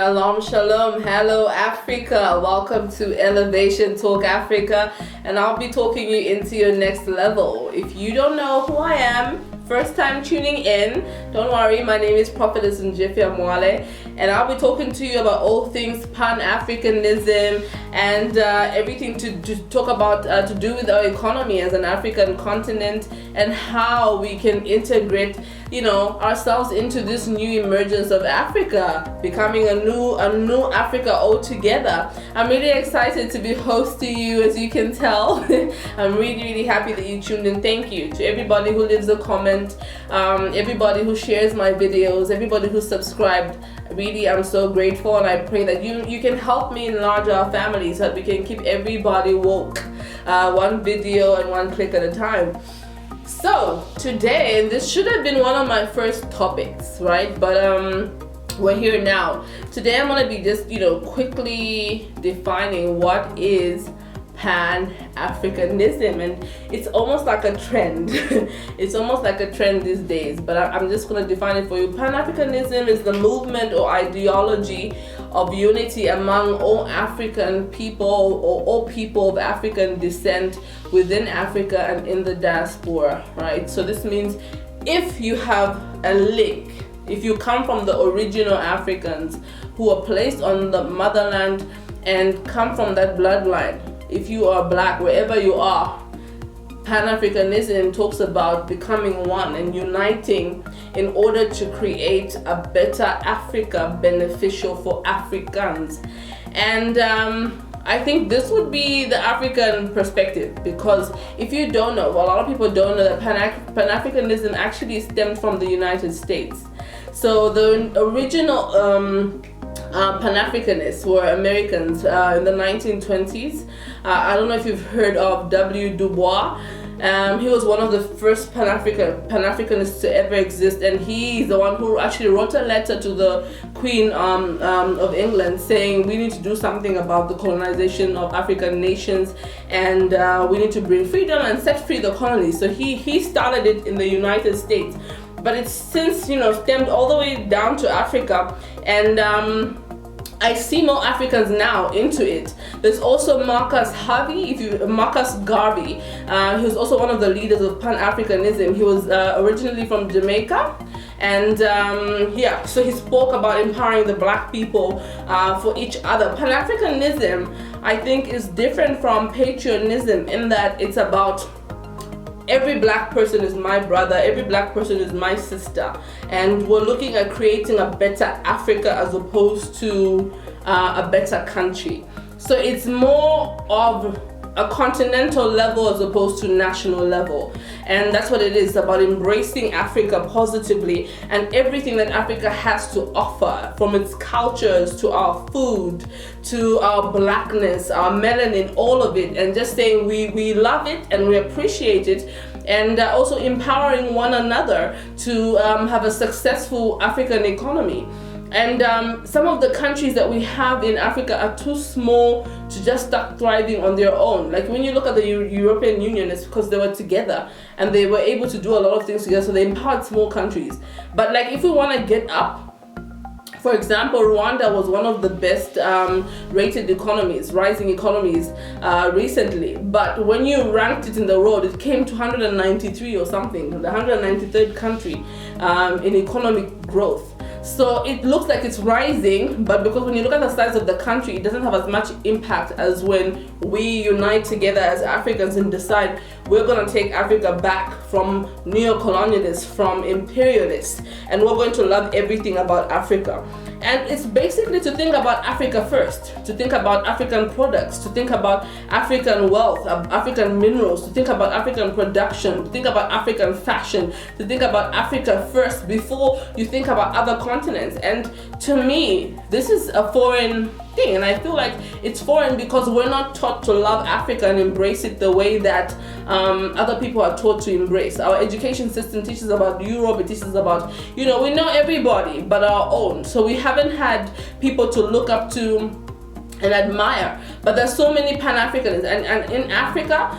Shalom, shalom. Hello, Africa. Welcome to Elevation Talk Africa, and I'll be talking you into your next level. If you don't know who I am, first time tuning in, don't worry, my name is Prophetess Njifya Mwale, and I'll be talking to you about all things Pan Africanism and everything to talk about to do with our economy as an African continent and how we can integrate, ourselves into this new emergence of Africa, becoming a new Africa altogether. I'm really excited to be hosting you, as you can tell. I'm really happy that you tuned in. Thank you to everybody who leaves a comment, everybody who shares my videos, everybody who subscribed. Really, I'm so grateful, and I pray that you can help me enlarge our family so that we can keep everybody woke, one video and one click at a time. So today, this should have been one of my first topics, right? But we're here now. Today I'm going to be just quickly defining what is Pan Africanism, and it's almost like a trend. It's almost like a trend these days, but I'm just going to define it for you. Pan Africanism is the movement or ideology of unity among all African people or all people of African descent within Africa and in the diaspora, right? So this means if you have a link, if you come from the original Africans who are placed on the motherland and come from that bloodline, if you are black, wherever you are, Pan-Africanism talks about becoming one and uniting in order to create a better Africa beneficial for Africans. And I think this would be the African perspective, because if you don't know, well, a lot of people don't know that Pan-Africanism actually stemmed from the United States. So the original Pan-Africanists were Americans in the 1920s. I don't know if you've heard of W. Du Bois. He was one of the first Pan-Africanists to ever exist, and he's the one who actually wrote a letter to the Queen of England saying we need to do something about the colonization of African nations, and we need to bring freedom and set free the colonies. So he started it in the United States, but it's since stemmed all the way down to Africa, and I see more Africans now into it. There's also Marcus Garvey. He was also one of the leaders of Pan-Africanism. He was originally from Jamaica, and so he spoke about empowering the black people for each other. Pan-Africanism, I think, is different from patriotism in that it's about every black person is my brother, every black person is my sister, and we're looking at creating a better Africa as opposed to a better country. So it's more of a continental level as opposed to national level, and that's what it is about, embracing Africa positively and everything that Africa has to offer, from its cultures to our food to our blackness, our melanin, all of it, and just saying we love it and we appreciate it, and also empowering one another to have a successful African economy. And some of the countries that we have in Africa are too small to just start thriving on their own. Like when you look at the European Union, it's because they were together and they were able to do a lot of things together, so they empowered small countries. But like if we want to get up, for example, Rwanda was one of the best rated economies, rising economies recently. But when you ranked it in the world, it came to 193 or something, the 193rd country in economic growth. So it looks like it's rising, but because when you look at the size of the country, it doesn't have as much impact as when we unite together as Africans and decide we're going to take Africa back from neo-colonialists, from imperialists, and we're going to love everything about Africa. And it's basically to think about Africa first, to think about African products, to think about African wealth, African minerals, to think about African production, to think about African fashion, to think about Africa first before you think about other continents. And to me, this is a foreign thing, and I feel like it's foreign because we're not taught to love Africa and embrace it the way that other people are taught to embrace. Our education system teaches about Europe, it teaches about, we know everybody but our own. So we haven't had people to look up to and admire. But there's so many Pan-Africanists, and in Africa,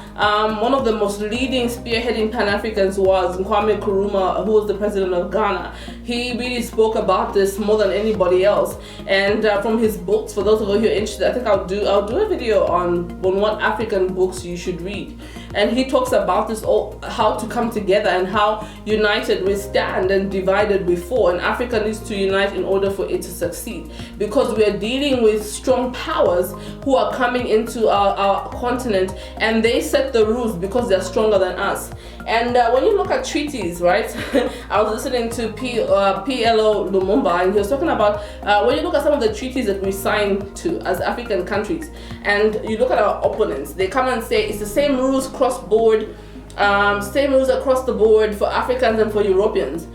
one of the most leading spearheading Pan-Africans was Kwame Nkrumah, who was the president of Ghana. He really spoke about this more than anybody else, and from his books, for those of you who are interested, I think I'll do a video on what African books you should read. And he talks about this all, how to come together and how united we stand and divided we fall. And Africa needs to unite in order for it to succeed, because we are dealing with strong powers who are coming into our continent, and they set the rules because they're stronger than us. And when you look at treaties, right? I was listening to PLO Lumumba, and he was talking about when you look at some of the treaties that we signed to as African countries, and you look at our opponents, they come and say it's the same rules cross-board, same rules across the board for Africans and for Europeans.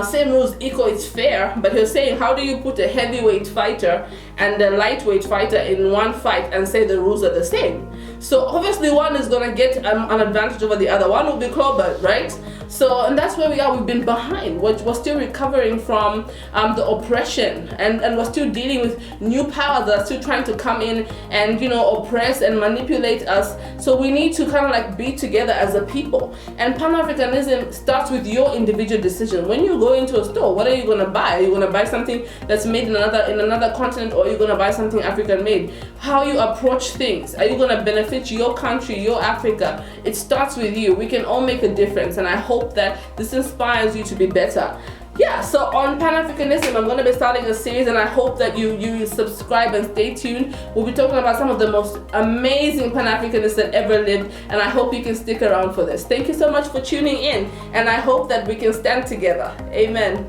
Same rules equal, it's fair. But he's saying, how do you put a heavyweight fighter and a lightweight fighter in one fight and say the rules are the same? So obviously one is going to get an advantage over the other. One will be clobbered, right? So, and that's where we are. We've been behind. We're still recovering from the oppression, and we're still dealing with new powers that are still trying to come in and, you know, oppress and manipulate us. So we need to kind of like be together as a people. And Pan-Africanism starts with your individual decision. When you go into a store, what are you going to buy? Are you going to buy something that's made in another continent, or are you going to buy something African made? How you approach things. Are you going to benefit your country, your Africa? It starts with you. We can all make a difference, and I hope that this inspires you to be better. Yeah, so on Pan-Africanism, I'm going to be starting a series, and I hope that you subscribe and stay tuned. We'll be talking about some of the most amazing Pan-Africanists that ever lived, and I hope you can stick around for this. Thank you so much for tuning in, and I hope that we can stand together. Amen.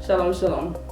Shalom, shalom.